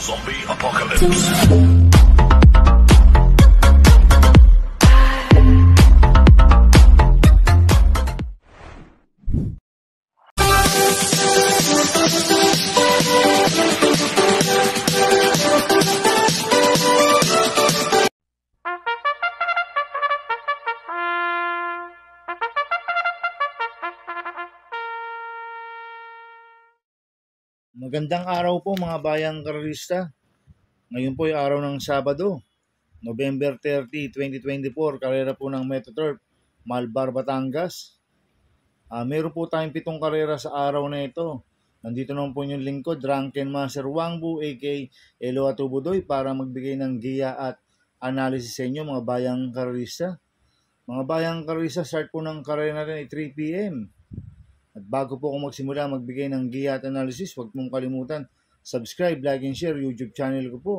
Zombie Apocalypse. Magandang araw po mga bayang karerista. Ngayon po ay araw ng Sabado, November 30, 2024, karera po ng Metoturf, Malbar, Batangas. Meron po tayong 7 karera sa araw na ito. Nandito naman po yung lingkod, Drunken Master Wangbu aka Elo Atubudoy para magbigay ng giya at analysis sa inyo mga bayang karerista. Mga bayang karerista, start po ng karera natin ay 3 p.m. At bago po ako magsimula magbigay ng giya at analysis, huwag mong kalimutan subscribe, like, and share YouTube channel ko po.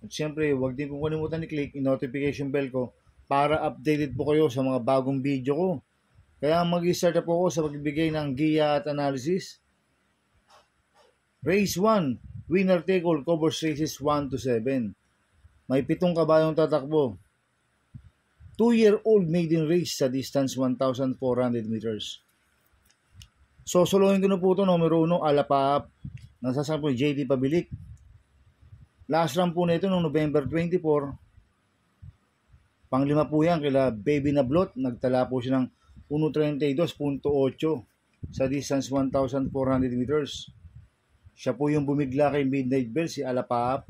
At syempre, huwag din po kalimutan i-click yung notification bell ko para updated po kayo sa mga bagong video ko. Kaya mag-start na po ako sa pagbibigay ng giya at analysis. Race 1, winner take all, covers races 1 to 7. May 7 kabayong tatakbo. 2-year-old maiden race sa distance 1,400 meters. So, solohin ko na po ito, numero 1, Alapap. Nasasama po JD Pabilik. Last run po na ito noong November 24. Panglima po yan, kila Baby Nablot. Nagtala po siya ng 1.32.8 sa distance 1,400 meters. Siya po yung bumigla kay Midnight Bell, si Alapap.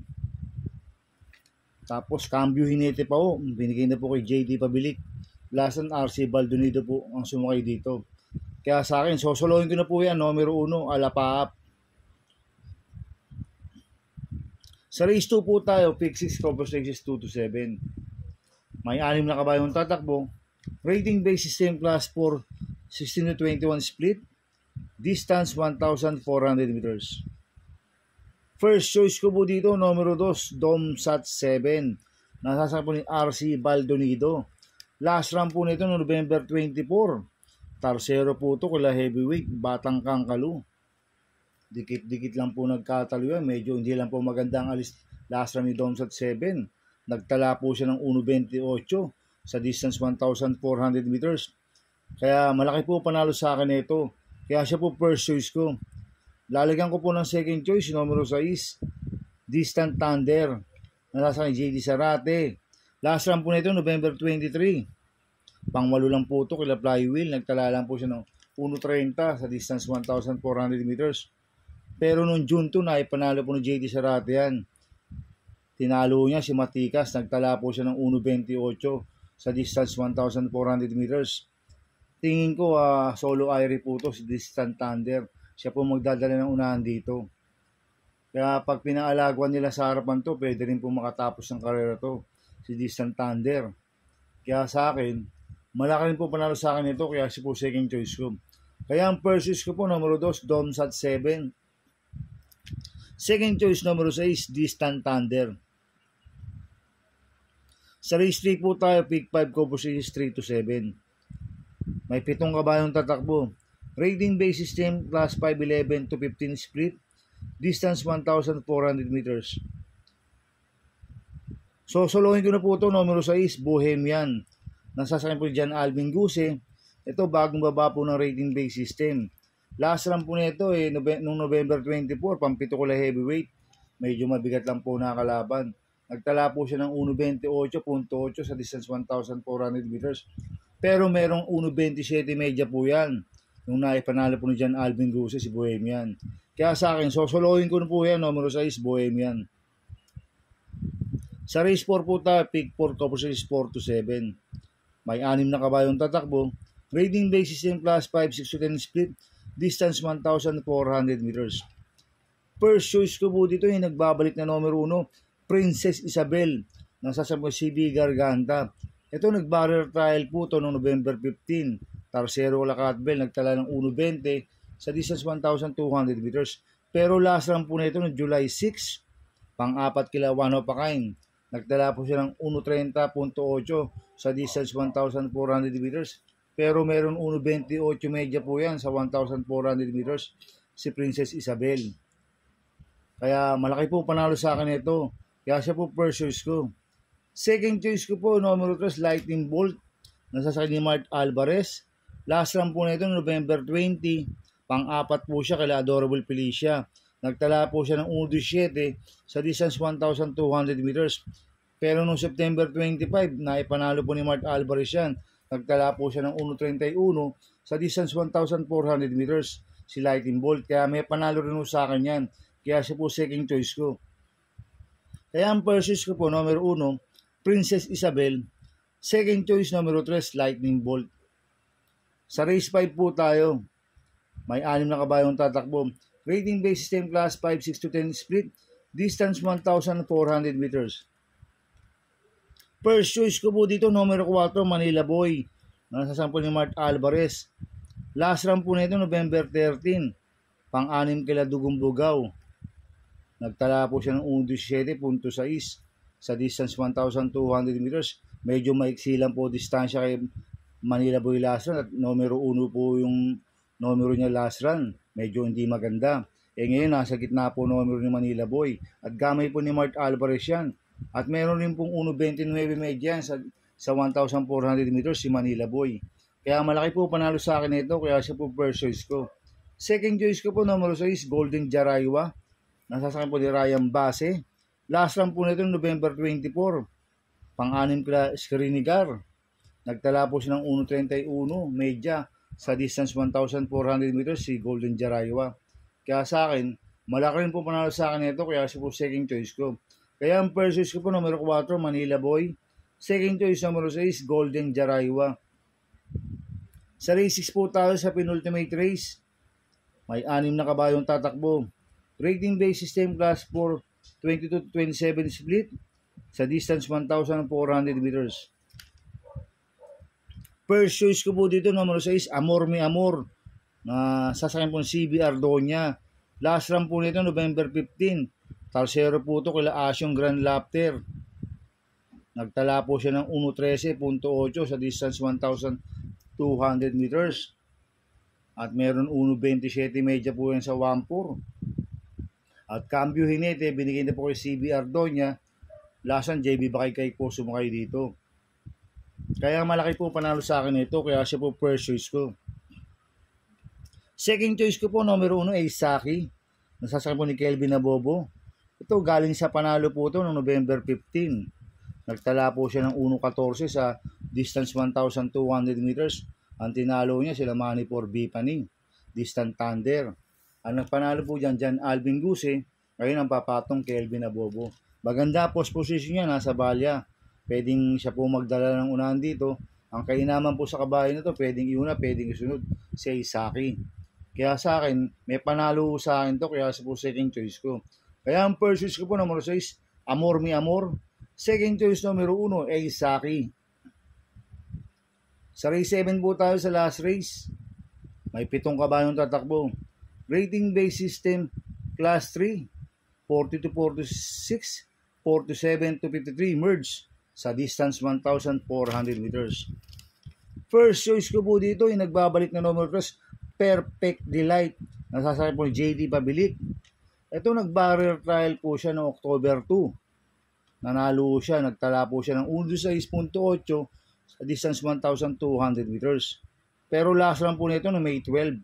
Tapos, Cambio Hinete pa po. Binigay na po kay JD Pabilik. Last run, RC Baldonido po ang sumakay dito. Kaya sa akin, sosolohin ko na po yan, numero 1, Alapap. Sa race 2 po tayo, pick 6, covers races 2 to 7. May 6 na kabayong tatakbo. Rating base system class 4, 16 to 21 split. Distance 1,400 meters. First choice ko po dito, numero 2, Domsat 7. Nasasama po ni RC Baldonido. Last run po nito no November 24. Tarsero po ito, kula heavyweight, Batang Kangkalu. Dikit-dikit lang po nagkatalo yan. Medyo hindi lang po magandang alis last run ni Domsat 7. Nagtala po siya ng 1.28 sa distance 1,400 meters. Kaya malaki po panalo sa akin ito. Kaya siya po first choice ko. Lalagyan ko po ng second choice, numero 6, Distant Thunder. Nasa ni JD Sarate. Last run po nito, November 23. Pangwalo lang po ito, kila Flywheel. Nagtala lang po siya ng 1.30 sa distance 1,400 meters. Pero noong June 2 na, ipanalo po ni JD Sarate yan. Tinalo niya si Matikas. Nagtala po siya ng 1.28 sa distance 1,400 meters. Tingin ko, solo Irie po ito, si Distant Thunder. Siya po magdadala ng unahan dito. Kaya pag pinaalagwan nila sa harapan to, pwede rin po makatapos ng karera to, si Distant Thunder. Kaya sa akin, malaki rin po panalo sa akin ito, kaya siya po second choice ko. Kaya ang first choice ko po, numero 2, Domsat 7. Second choice, numero 6, Distant Thunder. Sa race 3 po tayo, pick 5, covers races 3 to 7. May 7 kabayong tatakbo. Rating base system, class 5, 11 to 15 split. Distance 1,400 meters. So, solohin ko na po ito, numero 6, Bohemian. Nasasakyan po dyan Alvin Guse. Ito, bagong baba po ng rating base system. Last run po nito, noong November 24, pampito ko lang heavyweight. Medyo mabigat lang po nakakalaban. Nagtala po siya ng 1.28.8 sa distance 1,400 meters. Pero merong 1.27 media po yan. Nung naipanalo po ni Jan Alvin Guse, si Bohemian. Kaya sa akin, sosolohin ko na po yan, numero 6, Bohemian. Sa race 4 po tayo, pick 4, covers races 4 to 7. May 6 na kabayong tatakbo. Rating base system class 5, 6 to 10 split. Distance 1,400 meters. First choice ko po dito yung nagbabalik na numero 1, Princess Isabel. Nasasama CB Garganta. Ito nag-barrier trial po ito noong November 15. Tarsero Lakatbel nagtala ng 1.20 sa distance 1,200 meters. Pero last run po na ito noong July 6, pang-4 kila One of a Kind. Nagtala po siya ng 1.30.8 sa distance 1,400 meters. Pero meron 1.28 media po yan sa 1,400 meters si Princess Isabel. Kaya malaki po panalo sa akin ito. Kaya siya po first choice ko. Second choice ko po, numero 3, Lightning Bolt. Nasasakay ni Mart Alvarez. Last run po na ito, November 20. Pang-apat po siya kay Adorable Felicia. Nagtala po siya ng 1.17 sa distance 1,200 meters. Pero noong September 25, naipanalo po ni Mart Alvarez yan. Nagtala po siya ng 1.31 sa distance 1,400 meters si Lightning Bolt. Kaya may panalo rin sa akin yan. Kaya siya po second choice ko. Kaya ang first choice ko po, numero 1, Princess Isabel. Second choice, numero 3, Lightning Bolt. Sa race 5 po tayo. May 6 na kabayong tatakbo. Rating base system class 5, 6 to 10 split. Distance 1,400 meters. First choice ko po dito, numero 4, Manila Boy. Nasasample ni Mart Alvarez. Last run po nito, November 13. Pang-6 kila Dugong Bugaw. Nagtala po siya ng 1.17.6 sa distance 1,200 meters. Medyo maiksi lang po distansya kay Manila Boy last run. At numero 1 po yung numero niya last run. Medyo hindi maganda. Ngayon, nasa gitna po numero ni Manila Boy. At gamay po ni Mart Alvarez yan. At meron rin pong 1.29 medyan sa 1,400 meters si Manila Boy. Kaya malaki po panalo sa akin ito. Kaya siya po first choice ko. Second choice ko po, numero 6, Golden Jaraywa. Nasasakyan po ni Ryan Base. Last run po nito November 24. Pang-6 kila Skrinigar. Nagtala po siya ng 1.31 medya sa distance 1,400 meters si Golden Jaraywa. Kaya sa akin, malaki rin po panalo sa akin ito. Kaya siya po second choice ko. Kaya ang first choice ko po, numero 4, Manila Boy. Second choice, numero 6, Golden Jaraywa. Sa race 6 po tayo sa penultimate race. May 6 na kabayong tatakbo. Rating base system class 4, 22 to 27 split sa distance 1,400 meters. First choice ko po dito, numero 6, Amor Mi Amor. Na sasakyan po ng CB Ardonia. Last run po nito, November 15. Tarsero po ito kila Asyong Grand Laughter. Nagtala po siya ng 1.13.8 sa distance 1,200 meters. At meron 1.27 medya po yan sa 1.4. At cambio hinete, binigay na po kay CB Ardonia. Lasan, JB Bakay po sumakay dito. Kaya malaki po panalo sa akin ito, kaya siya po first choice ko. Second choice ko po, numero 1, Aisaki. Nasasakyan po ni Kelvin Abobo. Ito, galing sa panalo po ito noong November 15. Nagtala po siya ng 1.14 sa distance 1,200 meters. Ang tinalo niya sila Manny Bipani, Distant Thunder. Ang nagpanalo po dyan, Alvin Guse, ngayon ang papatong Kelvin Abobo. Maganda post position niya, nasa balya. Pwedeng siya po magdala ng unahan dito. Ang kainaman po sa kabayan na to, pwedeng iuna, pwedeng isunod, si Isaki. Kaya sa akin, may panalo sa akin to, kaya sa po second choice ko. Kaya ang first choice ko po, numero 6, Amor Mi Amor. Second choice, numero 1, Isaki. Sa race 7 po tayo sa last race. May 7 kabayong tatakbo. Rating base system, class 3, 40 to 46, 47 to 53, merge sa distance 1,400 meters. First choice ko po dito, yung nagbabalik na numero 3, Perfect Delight. Nasasakay po ni JD Pabilik. Ito, nag-barrier trial po siya noong October 2. Nanalo siya, nagtala po siya ng 1.6.8 sa distance 1,200 meters. Pero last run po nito no May 12.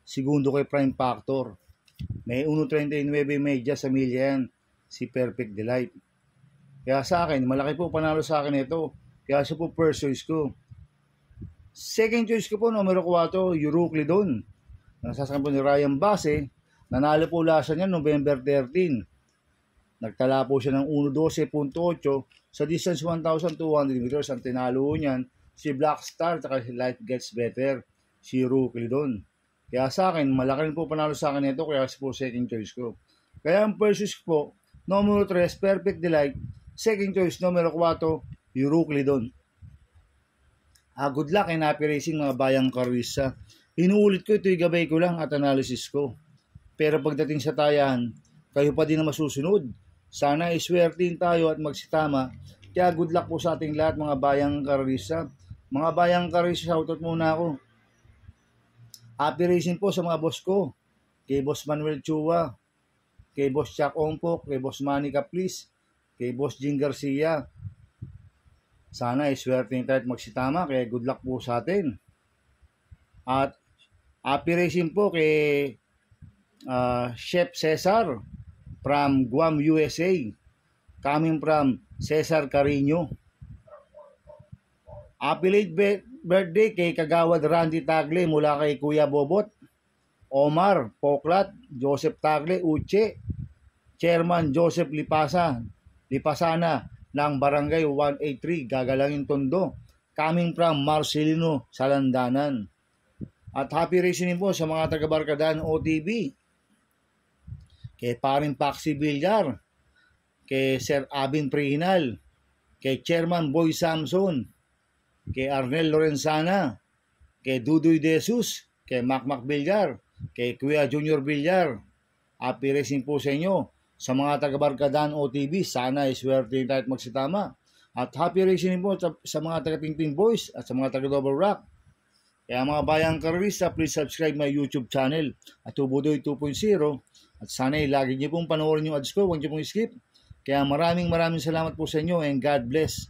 Segundo kay Prime Factor. May 1.39 medya sa milya yan, si Perfect Delight. Kaya sa akin, malaki po panalo sa akin ito. Kaya siya po first choice ko. Second choice ko po, numero 4, Euroclidon. Nasasakyan po ni Ryan Base. Nanalo po lasa niya November 13. Nagtala po siya ng 1.12.8 sa distance 1,200 meters. Ang tinalo niyan, si Black Star at si Life Gets Better, si Euroclidon. Kaya sa akin, malaki rin po panalo sa akin ito, kaya po second choice ko. Kaya ang first choice po, numero 3, Perfect Delight. Second choice, numero 4, Euroclidon. Good luck and happy racing mga bayang karwisa. Inuulit ko, ito'y gabay ko lang at analysis ko. Pero pagdating sa tayahan, kayo pa din na masusunod. Sana iswertin tayo at magsitama. Kaya good luck po sa ating lahat mga bayang karwisa. Mga bayang karwisa, shoutout muna ako. Happy racing po sa mga boss ko. Kay Boss Manuel Chua. kay Boss Chuck Ompok, kay Boss Manny Caplis, kay Boss Jing Garcia. Sana iswerte tayo at magsitama, kaya good luck po sa atin. At happy racing po kay Chef Cesar from Guam, USA. Coming from Cesar Carino. Happy late birthday kay Kagawad Randy Tagle mula kay Kuya Bobot, Omar Poklat, Joseph Tagle, Uche, Chairman Joseph Lipasana ng Barangay 183, Gagalangin Tondo, coming from Marcelino, Salandanan. At happy racing po sa mga taga-Barkadaan OTV, kay Paring Paxi Villar, kay Sir Abin Prihinal, kay Chairman Boy Samson, kay Arnel Lorenzana, kay Dudoy Jesus, kay Macmac Villar, kay Kuya Junior Villar. Happy racing po sa inyo. Sa mga taga-Barkadaan OTV, sana iswerte tayo at magsitama. At happy racing po sa mga taga-Tingting Boys at sa mga taga-Double Rock. Kaya mga bayang karista, please subscribe my YouTube channel at Tubudoy 2.0. At sana lagi niyo pong panoorin yung ads ko, huwag niyo pong skip. Kaya maraming salamat po sa inyo and God bless.